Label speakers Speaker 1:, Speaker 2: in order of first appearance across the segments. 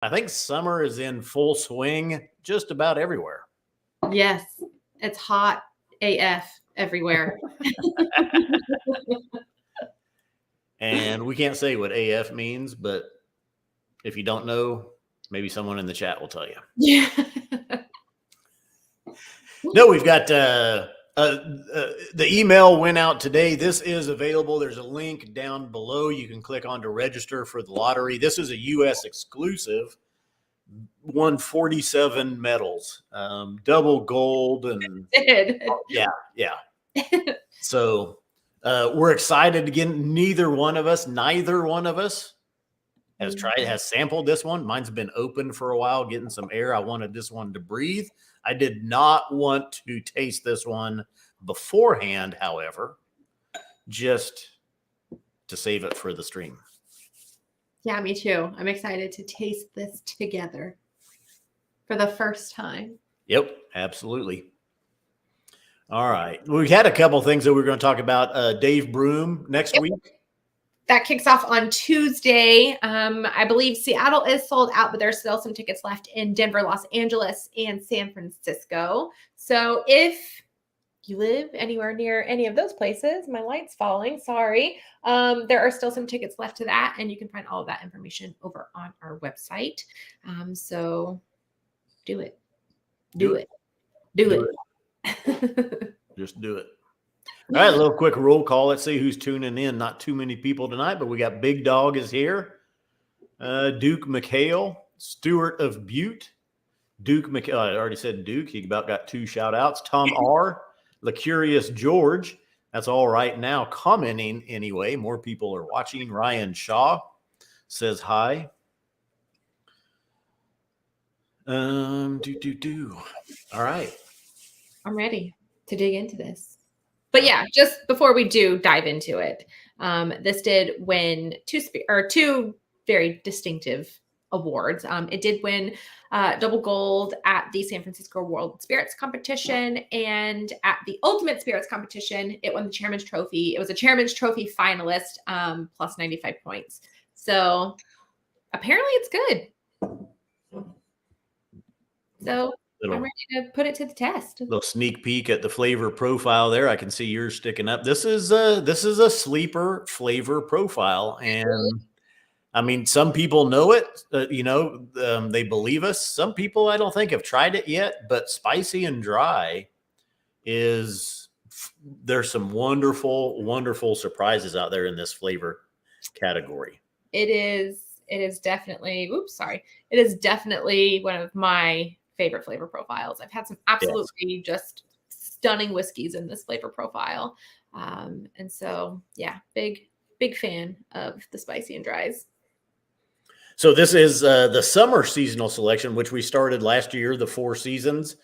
Speaker 1: I think summer is in full swing just about everywhere.
Speaker 2: Yes, it's hot AF everywhere.
Speaker 1: And we can't say what AF means, but if you don't know, maybe someone in the chat will tell you.
Speaker 2: Yeah.
Speaker 1: No, we've got the email went out today. This is available. There's a link down below. You can click on to register for the lottery. This is a U.S. exclusive. Won 47 medals, double gold, and yeah. So we're excited again. Neither one of us has sampled this one. Mine's been open for a while, getting some air. I wanted this one to breathe. I did not want to taste this one beforehand, however, just to save it for the stream.
Speaker 2: Yeah, me too. I'm excited to taste this together for the first time.
Speaker 1: Yep, absolutely. All right. We had a couple things that we were going to talk about. Dave Broom next week.
Speaker 2: That kicks off on Tuesday. I believe Seattle is sold out, but there's still some tickets left in Denver, Los Angeles, and San Francisco. So if you live anywhere near any of those places, my light's falling, sorry. There are still some tickets left to that, and you can find all of that information over on our website. So do it. Do it.
Speaker 1: Just do it. All right, a little quick roll call. Let's see who's tuning in. Not too many people tonight, but we got Big Dog is here. Duke McHale, Stewart of Butte. Duke McHale, I already said Duke. He about got 2 shout outs. Tom R. The Curious George. That's all right now. Commenting anyway. More people are watching. Ryan Shaw says hi. All right.
Speaker 2: I'm ready to dig into this. But yeah, just before we do dive into it, this did win 2 very distinctive awards. It did win double gold at the San Francisco World Spirits Competition, and at the Ultimate Spirits Competition, it won the Chairman's Trophy. It was a Chairman's Trophy finalist, plus 95 points. So apparently it's good. So I'm ready to put it to the test.
Speaker 1: A little sneak peek at the flavor profile there. I can see yours sticking up. This is a sleeper flavor profile, and I mean, some people know it. They believe us. Some people I don't think have tried it yet. But spicy and dry there's some wonderful, wonderful surprises out there in this flavor category.
Speaker 2: It is definitely. It is definitely one of my favorite flavor profiles. I've had some absolutely just stunning whiskeys in this flavor profile. And so, yeah, big fan of the spicy and dries.
Speaker 1: So this is the summer seasonal selection, which we started last year, the 4 seasons,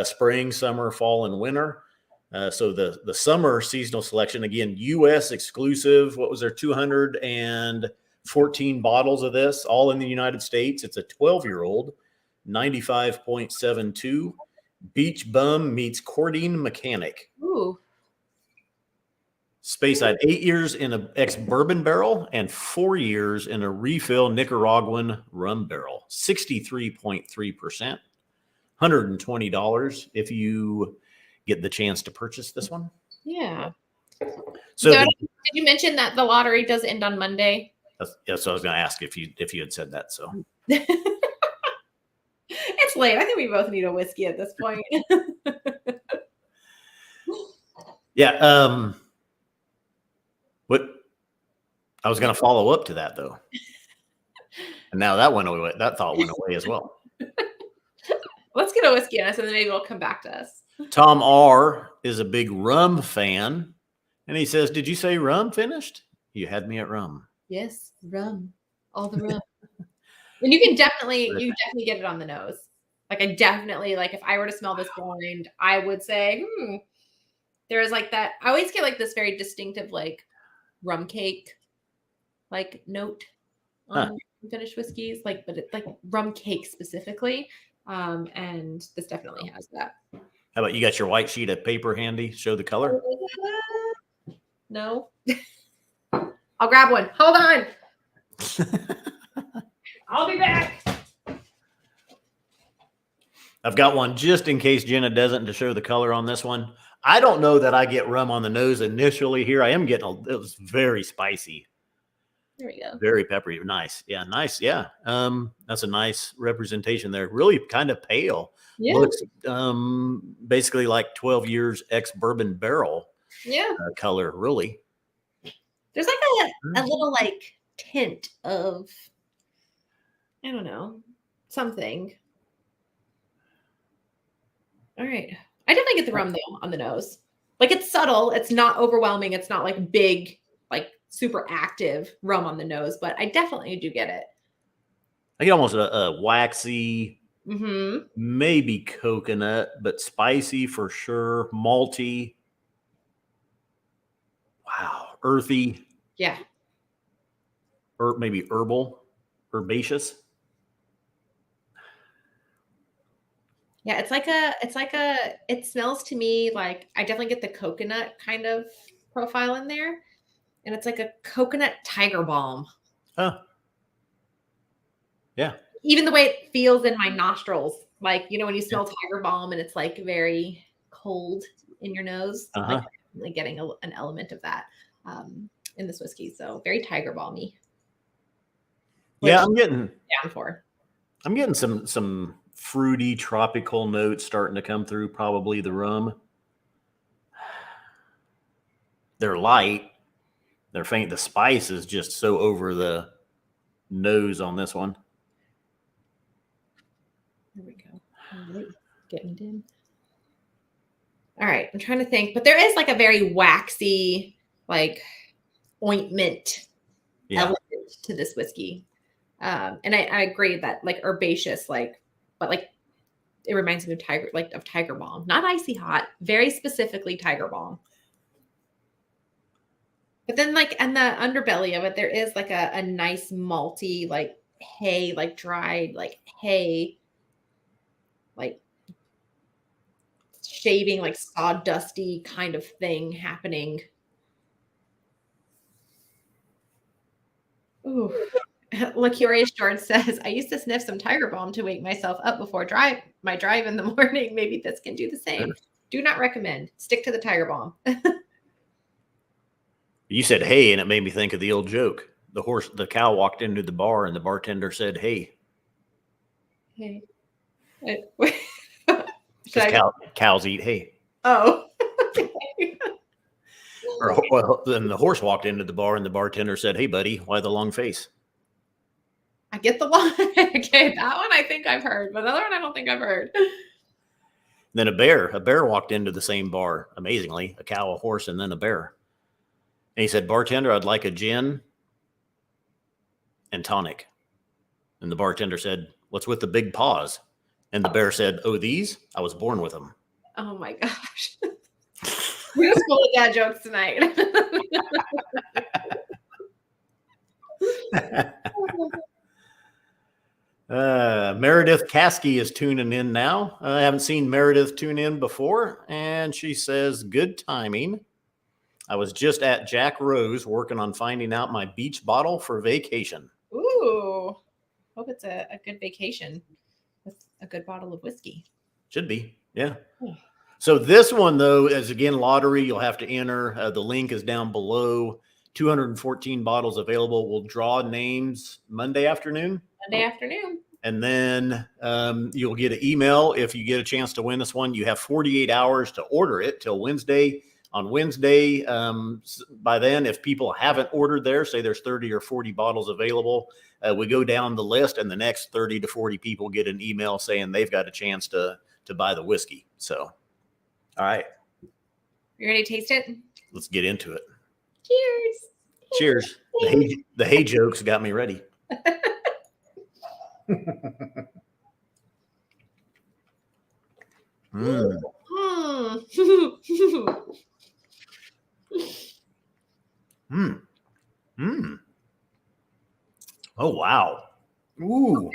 Speaker 1: spring, summer, fall, and winter. So the summer seasonal selection, again, U.S. exclusive. What was there? 214 bottles of this, all in the United States. It's a 12-year-old. 95.72. Beach Bum meets Courting Mechanic.
Speaker 2: Ooh.
Speaker 1: Speyside 8 years in an ex-bourbon barrel and 4 years in a refill Nicaraguan rum barrel. 63.3%. $120 if you get the chance to purchase this one.
Speaker 2: Yeah.
Speaker 1: So
Speaker 2: did you mention that the lottery does end on Monday?
Speaker 1: Yes, I was going to ask if you had said that. So.
Speaker 2: It's late. I think we both need a whiskey at this point.
Speaker 1: Yeah. What I was going to follow up to that though, and now that went away. That thought went away as well.
Speaker 2: Let's get a whiskey on us, and then maybe it'll come back to us.
Speaker 1: Tom R is a big rum fan, and he says, "Did you say rum finished? You had me at rum."
Speaker 2: Yes, rum, all the rum. And you definitely get it on the nose. Like I definitely, like if I were to smell this blind, I would say, there's like that. I always get like this very distinctive like rum cake like note on finished whiskeys, like, but it's like rum cake specifically. And this definitely has that.
Speaker 1: How about you got your white sheet of paper handy? Show the color.
Speaker 2: No. I'll grab one. Hold on. I'll be back.
Speaker 1: I've got one just in case Jenna doesn't to show the color on this one. I don't know that I get rum on the nose initially here. I am getting it was very spicy.
Speaker 2: There we go.
Speaker 1: Very peppery. Nice. Yeah, nice. Yeah. That's a nice representation there. Really kind of pale.
Speaker 2: Yeah.
Speaker 1: Looks basically like 12 years ex-bourbon barrel
Speaker 2: Yeah.
Speaker 1: color, really.
Speaker 2: There's like a little like tint of, I don't know, something. All right. I definitely get the rum though on the nose. Like it's subtle. It's not overwhelming. It's not like big, like super active rum on the nose, but I definitely do get it.
Speaker 1: I get almost a waxy,
Speaker 2: Mm-hmm.
Speaker 1: maybe coconut, but spicy for sure. Malty. Wow. Earthy.
Speaker 2: Yeah.
Speaker 1: Or maybe herbal, herbaceous.
Speaker 2: Yeah, it smells to me like I definitely get the coconut kind of profile in there. And it's like a coconut tiger balm.
Speaker 1: Huh. Yeah.
Speaker 2: Even the way it feels in my nostrils. Like, when you smell tiger balm and it's like very cold in your nose. Like getting an element of that in this whiskey. So very tiger balmy.
Speaker 1: Yeah, I'm getting
Speaker 2: down for.
Speaker 1: I'm getting some fruity tropical notes starting to come through, probably the rum. They're light. They're faint. The spice is just so over the nose on this one.
Speaker 2: There we go. Right. Getting dim. All right. I'm trying to think, but there is like a very waxy, like ointment element to this whiskey. And I agree that like herbaceous, but like it reminds me of tiger balm, not icy hot, very specifically tiger balm. But then like in the underbelly of it, there is like a nice malty, like hay, like dried, like hay, like shaving, like sawdusty kind of thing happening. Ooh. Curious George says, I used to sniff some tiger balm to wake myself up before my drive in the morning. Maybe this can do the same. Do not recommend. Stick to the tiger balm.
Speaker 1: You said hey, and it made me think of the old joke. The cow walked into the bar and the bartender said, hey.
Speaker 2: Hey.
Speaker 1: Cows eat hay.
Speaker 2: Oh.
Speaker 1: Or then the horse walked into the bar and the bartender said, hey, buddy, why the long face?
Speaker 2: I get the one. Okay, that one I think I've heard, but the other one I don't think I've heard.
Speaker 1: Then a bear walked into the same bar, amazingly, a cow, a horse, and then a bear. And he said, bartender, I'd like a gin and tonic. And the bartender said, what's with the big paws? And the bear said, oh, these? I was born with them.
Speaker 2: Oh my gosh. We're just full of dad jokes tonight.
Speaker 1: Meredith Caskey is tuning in now. I haven't seen Meredith tune in before. And she says, good timing. I was just at Jack Rose working on finding out my beach bottle for vacation.
Speaker 2: Ooh. Hope it's a good vacation with a good bottle of whiskey.
Speaker 1: Should be. Yeah. So this one, though, is again lottery. You'll have to enter. The link is down below. 214 bottles available. We'll draw names Monday afternoon. And then you'll get an email if you get a chance to win this one. You have 48 hours to order it till Wednesday. On Wednesday, by then, if people haven't ordered there, say there's 30 or 40 bottles available, we go down the list, and the next 30 to 40 people get an email saying they've got a chance to buy the whiskey. So, all right.
Speaker 2: You ready to taste it?
Speaker 1: Let's get into it.
Speaker 2: Cheers.
Speaker 1: Cheers. The hay jokes got me ready. Oh, wow. Ooh.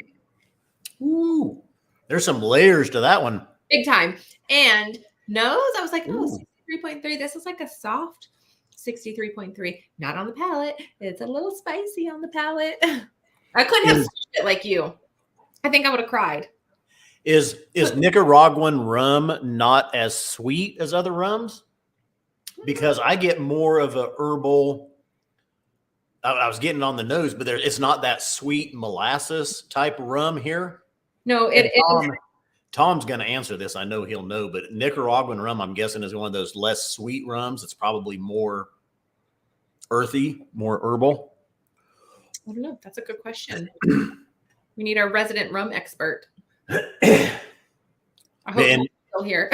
Speaker 1: There's some layers to that one.
Speaker 2: Big time. And nose, I was like, oh, 63.3. This is like a soft 63.3. Not on the palate. It's a little spicy on the palate. I couldn't have switched it like you. I think I would have cried.
Speaker 1: Is Nicaraguan rum not as sweet as other rums? Because I get more of a herbal. I was getting on the nose, but it's not that sweet molasses type rum here.
Speaker 2: No, it is.
Speaker 1: Tom's going to answer this. I know he'll know, but Nicaraguan rum, I'm guessing, is one of those less sweet rums. It's probably more earthy, more herbal.
Speaker 2: I don't know. That's a good question. We need our resident rum expert. I hope he's still here.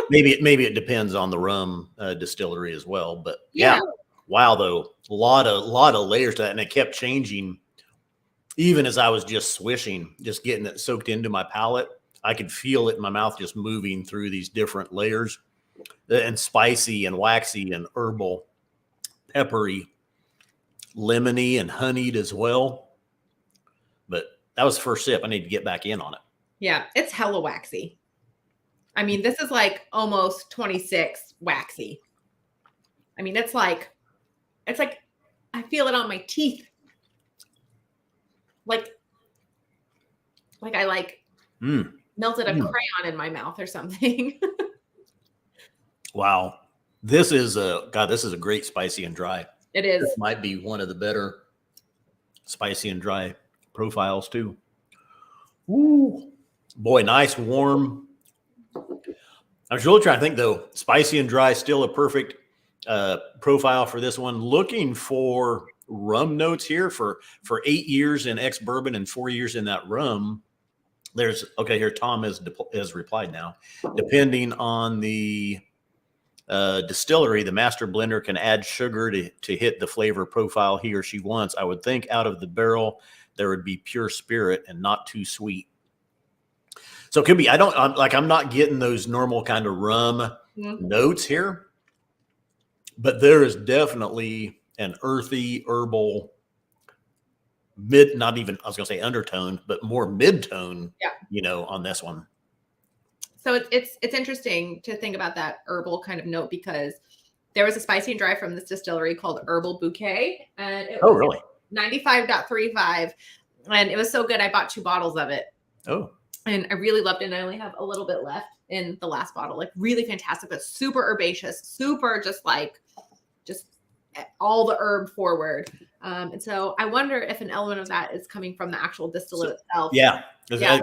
Speaker 1: maybe it depends on the rum distillery as well. But yeah. Wow, though, a lot of layers to that, and it kept changing. Even as I was just swishing, just getting it soaked into my palate, I could feel it in my mouth, just moving through these different layers, and spicy and waxy and herbal, peppery, lemony and honeyed as well. But that was the first sip. I need to get back in on it.
Speaker 2: Yeah, it's hella waxy. I mean, this is like almost 26 waxy. I mean, it's like I feel it on my teeth. Like I melted a crayon in my mouth or something.
Speaker 1: Wow. This is a great spicy and dry.
Speaker 2: It is.
Speaker 1: This might be one of the better spicy and dry profiles too. Ooh, boy, nice warm. I was really trying to think though, spicy and dry, still a perfect profile for this one. Looking for rum notes here for 8 years in ex-bourbon and 4 years in that rum. Here Tom has replied now. Depending on the distillery, the master blender can add sugar to hit the flavor profile he or she wants. I would think out of the barrel there would be pure spirit and not too sweet. So it could be. I'm not getting those normal kind of rum notes here. But there is definitely an earthy, herbal, not even, I was going to say undertone, but more mid-tone, on this one.
Speaker 2: So it's interesting to think about that herbal kind of note, because there was a spicy and dry from this distillery called Herbal Bouquet. And it was
Speaker 1: really?
Speaker 2: 95.35. And it was so good. I bought 2 bottles of it.
Speaker 1: Oh.
Speaker 2: And I really loved it. And I only have a little bit left in the last bottle. Like really fantastic, but super herbaceous, super just all the herb forward. And so I wonder if an element of that is coming from the actual distillate itself.
Speaker 1: Yeah.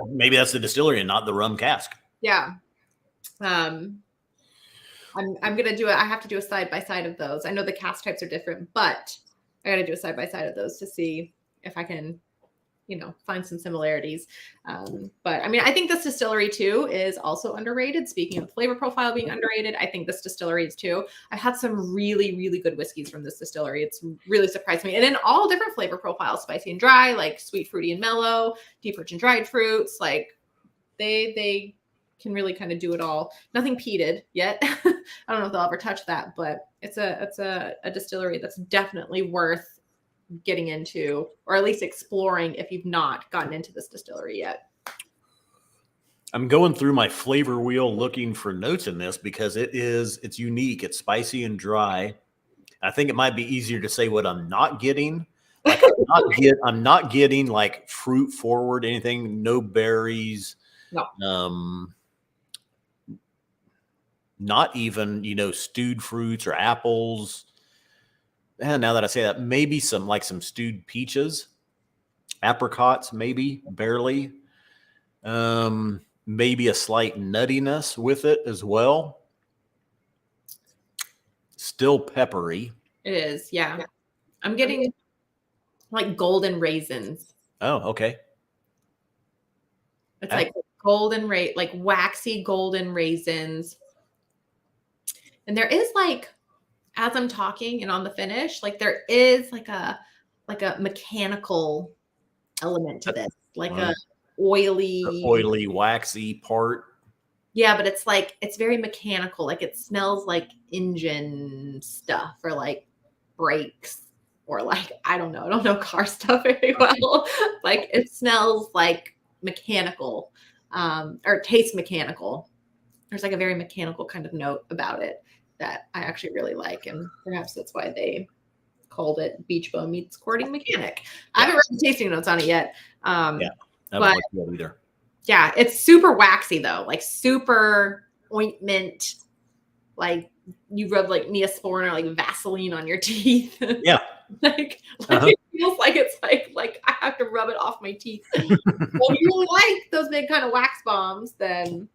Speaker 1: Maybe that's the distillery and not the rum cask.
Speaker 2: Yeah. I'm going to do it. I have to do a side-by-side of those. I know the cask types are different, but I got to do a side-by-side of those to see if I can, find some similarities. But I mean, I think this distillery too is also underrated. Speaking of flavor profile being underrated, I think this distillery is too. I've had some really, really good whiskeys from this distillery. It's really surprised me. And in all different flavor profiles, spicy and dry, like sweet, fruity and mellow, deep rich and dried fruits. Like they can really kind of do it all. Nothing peated yet. I don't know if they'll ever touch that, but it's a distillery that's definitely worth getting into, or at least exploring if you've not gotten into this distillery yet.
Speaker 1: I'm going through my flavor wheel looking for notes in this because it's unique. It's spicy and dry. I think it might be easier to say what I'm not getting. Like I'm not getting like fruit forward, anything, no berries.
Speaker 2: No.
Speaker 1: Not even, stewed fruits or apples. And now that I say that, maybe some stewed peaches, apricots, maybe barely, maybe a slight nuttiness with it as well. Still peppery.
Speaker 2: It is. Yeah. I'm getting like golden raisins.
Speaker 1: Oh, okay.
Speaker 2: It's like like waxy golden raisins. And there is as I'm talking and on the finish, there is like a mechanical element to this, a oily,
Speaker 1: waxy part.
Speaker 2: Yeah, but it's very mechanical. It smells like engine stuff or brakes or I don't know car stuff very well. It smells like mechanical or tastes mechanical. There's a very mechanical kind of note about it that I actually really like. And perhaps that's why they called it Beach Bum meets Courting Mechanic. I haven't read the tasting notes on it yet.
Speaker 1: I haven't looked at it either.
Speaker 2: Yeah, it's super waxy though, like super ointment. Like you rub like Neosporin or like Vaseline on your teeth.
Speaker 1: Yeah.
Speaker 2: like
Speaker 1: Uh-huh.
Speaker 2: it feels like it's like I have to rub it off my teeth. Well, you really like those big kind of wax bombs, then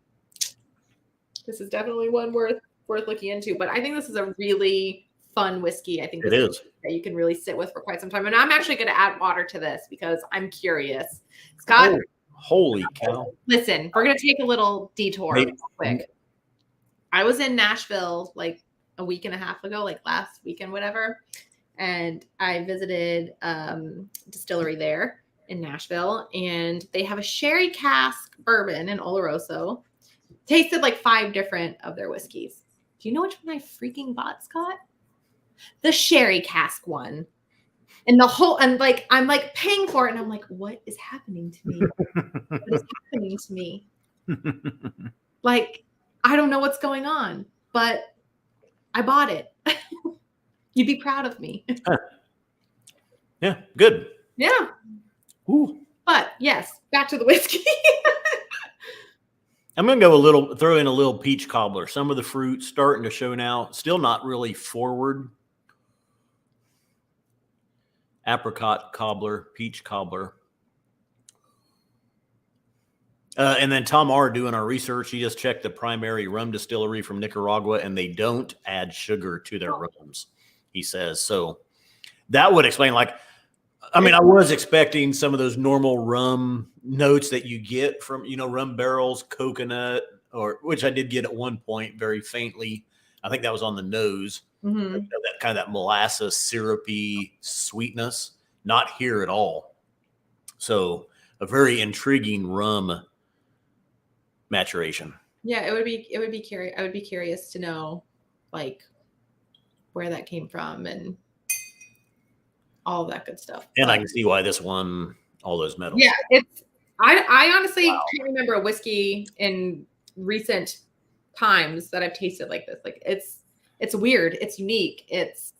Speaker 2: this is definitely one worth looking into. But I think this is a really fun whiskey. I think
Speaker 1: It
Speaker 2: this
Speaker 1: is.
Speaker 2: that you can really sit with for quite some time. And I'm actually going to add water to this because I'm curious. Scott,
Speaker 1: Oh, holy cow.
Speaker 2: listen, we're going to take a little detour real
Speaker 1: Maybe.
Speaker 2: quick. I was in Nashville like a week and a half ago, like last weekend, whatever. And I visited distillery there in Nashville, and they have a sherry cask bourbon in Oloroso. Tasted like 5 different of their whiskeys. Do you know which one I freaking bought, Scott? The sherry cask one. And I'm like paying for it, and I'm like, what is happening to me? What is happening to me? Like, I don't know what's going on, but I bought it. You'd be proud of me.
Speaker 1: Yeah, good.
Speaker 2: Yeah.
Speaker 1: Ooh.
Speaker 2: But yes, back to the whiskey.
Speaker 1: I'm going to throw in a little peach cobbler. Some of the fruit starting to show now. Still not really forward. Apricot cobbler, peach cobbler. And then Tom R. doing our research. He just checked the primary rum distillery from Nicaragua, and they don't add sugar to their rums, he says. So that would explain, like, I mean, I was expecting some of those normal rum notes that you get from, rum barrels, coconut, which I did get at one point very faintly. I think that was on the nose.
Speaker 2: Mm-hmm.
Speaker 1: That kind of that molasses, syrupy sweetness. Not here at all. So a very intriguing rum maturation.
Speaker 2: Yeah, it would be curious. I would be curious to know, like, where that came from and all of that good stuff.
Speaker 1: And I can see why this won all those medals.
Speaker 2: Yeah, I honestly can't remember a whiskey in recent times that I've tasted like this. Like it's weird, it's unique, it's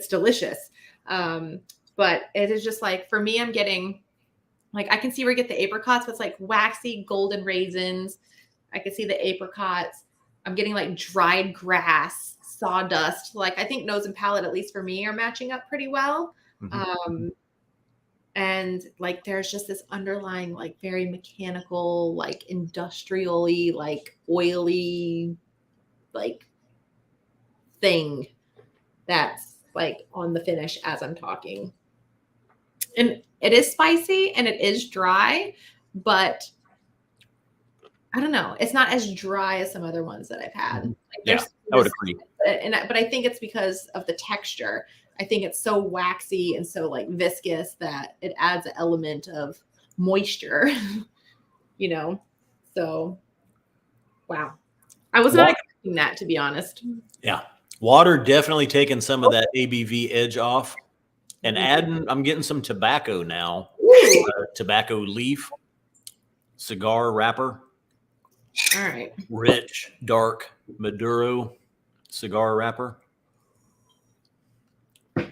Speaker 2: delicious. But it is just like, for me, I'm getting, like, I can see where you get the apricots, but it's like waxy golden raisins. I can see the apricots. I'm getting like dried grass, sawdust. Like, I think nose and palate, at least for me, are matching up pretty well. Mm-hmm. And like, there's just this underlying, like, very mechanical, like industrially, like oily, like thing that's like on the finish as I'm talking. And it is spicy and it is dry, but I don't know. It's not as dry as some other ones that I've had. Like,
Speaker 1: yeah, I would agree.
Speaker 2: But I think it's because of the texture. I think it's so waxy and so like viscous that it adds an element of moisture, So, wow. I was not expecting that, to be honest.
Speaker 1: Yeah. Water definitely taking some of that ABV edge off. And I'm getting some tobacco now. Tobacco leaf, cigar wrapper.
Speaker 2: All right.
Speaker 1: Rich, dark Maduro cigar wrapper.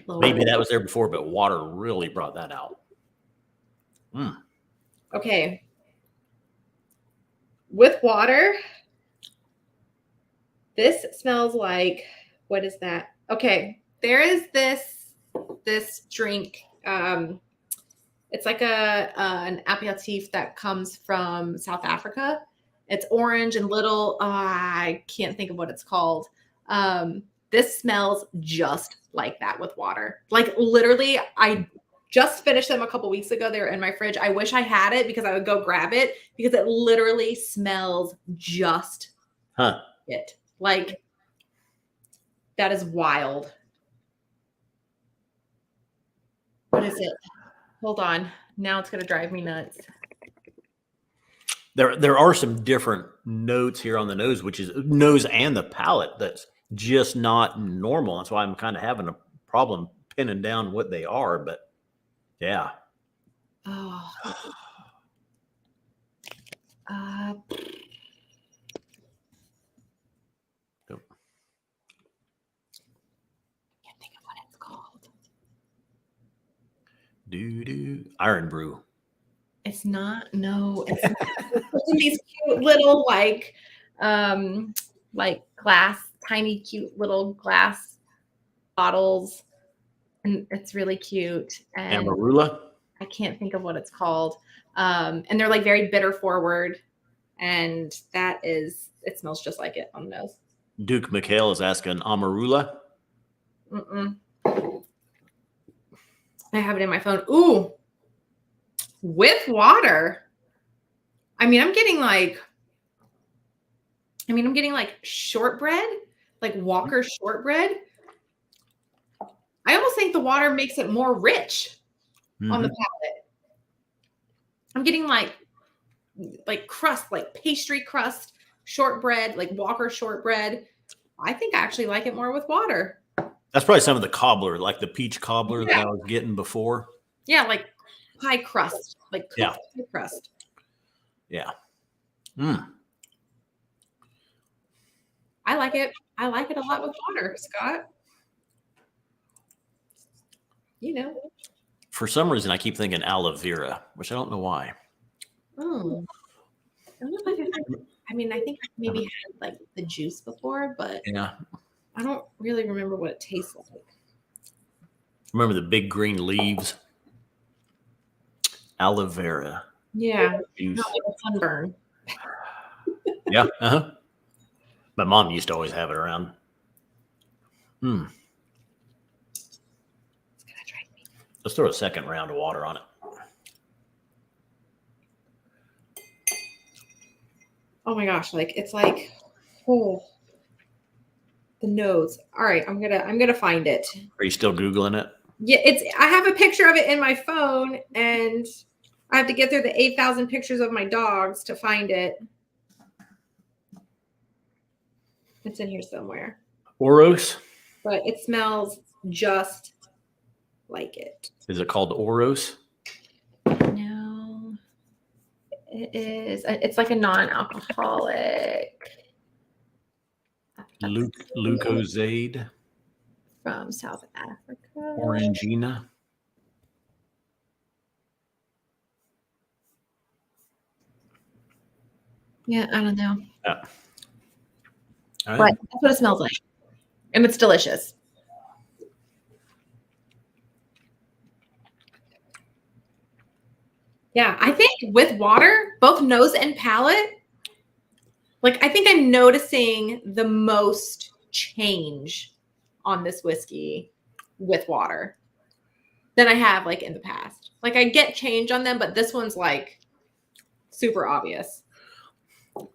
Speaker 1: Maybe that was there before, but water really brought that out.
Speaker 2: Okay. With water, this smells like, what is that? Okay. There is this drink. It's like an aperitif that comes from South Africa. It's orange and little. I can't think of what it's called. This smells just like that with water. Like, literally, I just finished them a couple weeks ago. They were in my fridge. I wish I had it because I would go grab it, because it literally smells just it. Like, that is wild. What is it? Hold on. Now it's going to drive me nuts.
Speaker 1: There are some different notes here on the nose, which is nose and the palate, that's just not normal. That's why I'm kind of having a problem pinning down what they are. But yeah.
Speaker 2: Oh. Can't think of what it's called.
Speaker 1: Iron Brew.
Speaker 2: It's not. No, it's not. in these cute little glass, tiny cute little glass bottles, and it's really cute. And
Speaker 1: Amarula.
Speaker 2: I can't think of what it's called. And they're like very bitter forward, and it smells just like it on the nose.
Speaker 1: Duke McHale is asking Amarula.
Speaker 2: Mm-mm. I have it in my phone. Ooh, with water. I mean, I'm getting like shortbread, like Walker shortbread. I almost think the water makes it more rich on the palate. I'm getting like crust, like pastry crust, shortbread, like Walker shortbread. I think I actually like it more with water.
Speaker 1: That's probably some of the cobbler, like the peach cobbler that I was getting before.
Speaker 2: Yeah, like pie crust, like pie crust.
Speaker 1: Yeah.
Speaker 2: I like it. I like it a lot with water, Scott. You know.
Speaker 1: For some reason, I keep thinking aloe vera, which I don't know why.
Speaker 2: Oh. I don't know if I think I maybe had like the juice before, but
Speaker 1: Yeah.
Speaker 2: I don't really remember what it tastes like.
Speaker 1: Remember the big green leaves? Aloe vera.
Speaker 2: Yeah.
Speaker 1: Juice.
Speaker 2: Not like a sunburn.
Speaker 1: Yeah. My mom used to always have it around. Let's throw a second round of water on it.
Speaker 2: Oh my gosh, it's like, oh, the nose. All right, I'm gonna find it.
Speaker 1: Are you still Googling it?
Speaker 2: Yeah, I have a picture of it in my phone, and I have to get through the 8,000 pictures of my dogs to find it. It's in here somewhere.
Speaker 1: Oros?
Speaker 2: But it smells just like it.
Speaker 1: Is it called Oros?
Speaker 2: No. It is. It's like a non-alcoholic.
Speaker 1: Lucozade?
Speaker 2: From South Africa.
Speaker 1: Orangina?
Speaker 2: Yeah, I don't know.
Speaker 1: Yeah. All right.
Speaker 2: But that's what it smells like. And it's delicious. Yeah, I think with water, both nose and palate, I think I'm noticing the most change on this whiskey with water than I have in the past. I get change on them, but this one's super obvious.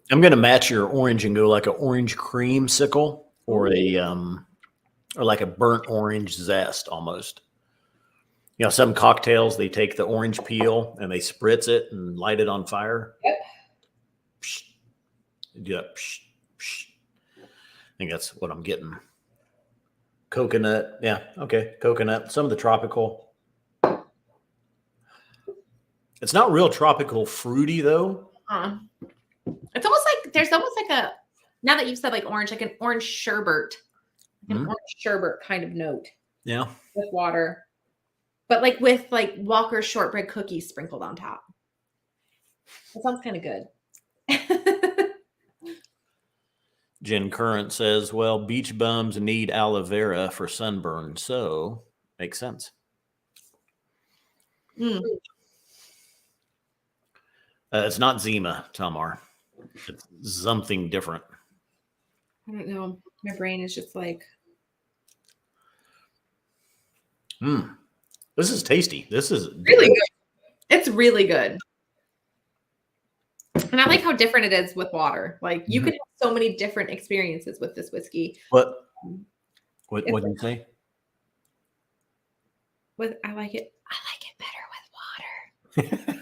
Speaker 1: I'm going to match your orange and go like an orange creamsicle or or like a burnt orange zest almost. You know, some cocktails, they take the orange peel and they spritz it and light it on fire.
Speaker 2: Yep.
Speaker 1: Psh, do that. Psh, psh. I think that's what I'm getting. Coconut. Yeah. Okay. Coconut. Some of the tropical. It's not real tropical fruity though.
Speaker 2: It's almost there's almost a, now that you've said orange, like an orange sherbet, an orange sherbet kind of note.
Speaker 1: Yeah.
Speaker 2: With water. But with Walker's shortbread cookies sprinkled on top. That sounds kind of good.
Speaker 1: Jen Current says, well, beach bums need aloe vera for sunburn. So makes sense. It's not Zima, Tamar. It's something different.
Speaker 2: I don't know. My brain is just
Speaker 1: This is tasty. This is
Speaker 2: really good. It's really good. And I like how different it is with water. You could have so many different experiences with this whiskey.
Speaker 1: What did you say?
Speaker 2: I like it better with water.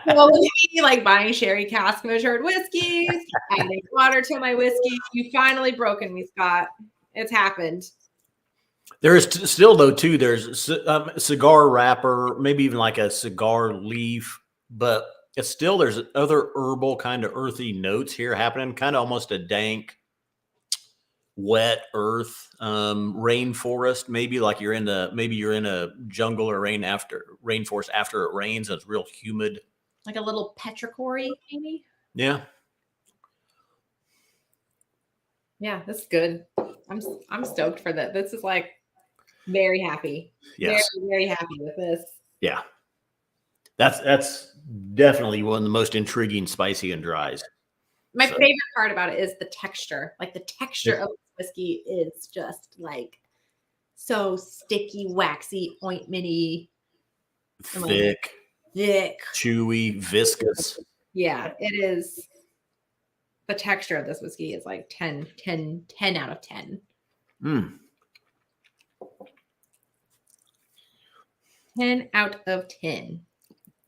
Speaker 2: Well, me buying sherry cask measured whiskeys, adding water to my whiskey. You finally broken me, Scott. It's happened.
Speaker 1: There is still though too. There's cigar wrapper, maybe even like a cigar leaf, but it's still there's other herbal kind of earthy notes here happening. Kind of almost a dank, wet earth, rainforest. Maybe you're in a jungle or rainforest after it rains. And it's real humid.
Speaker 2: like a little petrichor maybe.
Speaker 1: Yeah.
Speaker 2: Yeah, that's good. I'm stoked for that. This is like very happy.
Speaker 1: Yes.
Speaker 2: Very, very happy with this.
Speaker 1: Yeah. That's definitely one of the most intriguing spicy and dries.
Speaker 2: My favorite part about it is the texture. Like the texture of this whiskey is just like so sticky, waxy, ointmenty,
Speaker 1: thick, chewy, viscous.
Speaker 2: Yeah, it is. The texture of this whiskey is like 10 out of 10. 10 out of 10.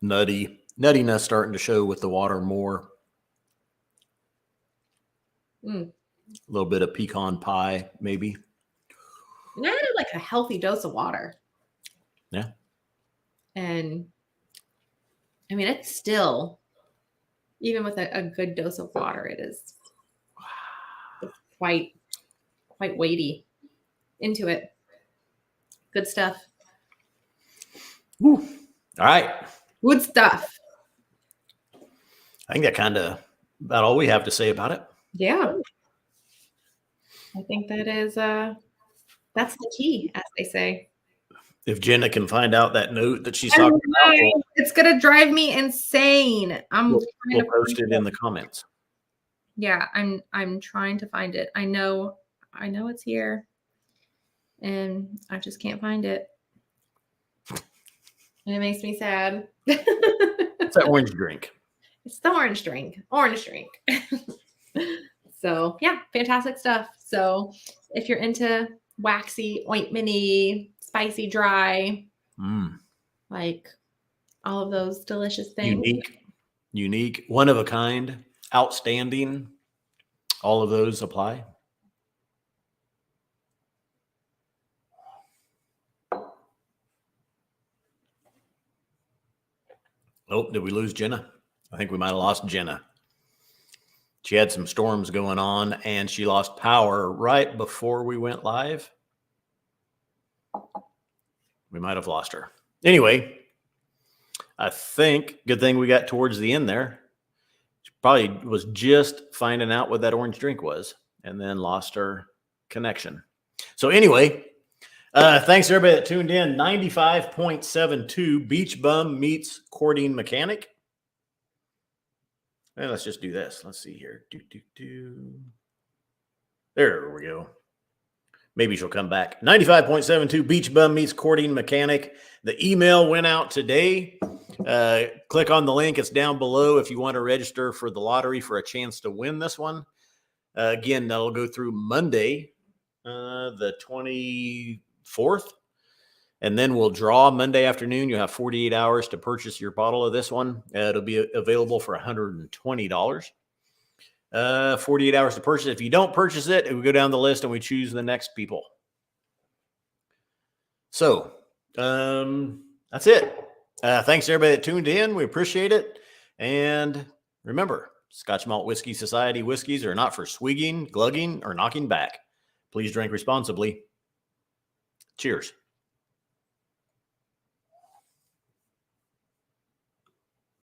Speaker 1: Nuttiness starting to show with the water more. A little bit of pecan pie, maybe.
Speaker 2: And I added like a healthy dose of water.
Speaker 1: Yeah.
Speaker 2: And I mean, it's still, even with a good dose of water, it is quite weighty into it. Good stuff.
Speaker 1: Woo. All right.
Speaker 2: Good stuff.
Speaker 1: I think that kind of about all we have to say about it.
Speaker 2: Yeah. I think that is that's the key, as they say.
Speaker 1: If Jenna can find out that note that she's talking about,
Speaker 2: it's gonna drive me insane.
Speaker 1: We'll post it in the comments.
Speaker 2: Yeah, I'm trying to find it. I know it's here, and I just can't find it, and it makes me sad.
Speaker 1: It's that orange drink.
Speaker 2: It's the orange drink. So yeah, fantastic stuff. So if you're into waxy, ointmenty, spicy, dry, like all of those delicious things.
Speaker 1: Unique, one of a kind, outstanding, all of those apply. Oh, did we lose Jenna? I think we might have lost Jenna. She had some storms going on and she lost power right before we went live. We might have lost her. Anyway, I think good thing we got towards the end there. She probably was just finding out what that orange drink was and then lost her connection. So anyway, thanks to everybody that tuned in. 95.72 Beach Bum meets Courting Mechanic. And let's just do this. Let's see here. There we go. Maybe she'll come back. 95.72 Beach Bum meets Courting Mechanic. The email went out today. Click on the link. It's down below if you want to register for the lottery for a chance to win this one. Again, that'll go through Monday, the 24th. And then we'll draw Monday afternoon. You'll have 48 hours to purchase your bottle of this one. It'll be available for $120. 48 hours to purchase. If you don't purchase it, we go down the list and we choose the next people. So that's it. Thanks to everybody that tuned in. We appreciate it. And remember, Scotch Malt Whiskey Society whiskeys are not for swigging, glugging, or knocking back. Please drink responsibly. Cheers.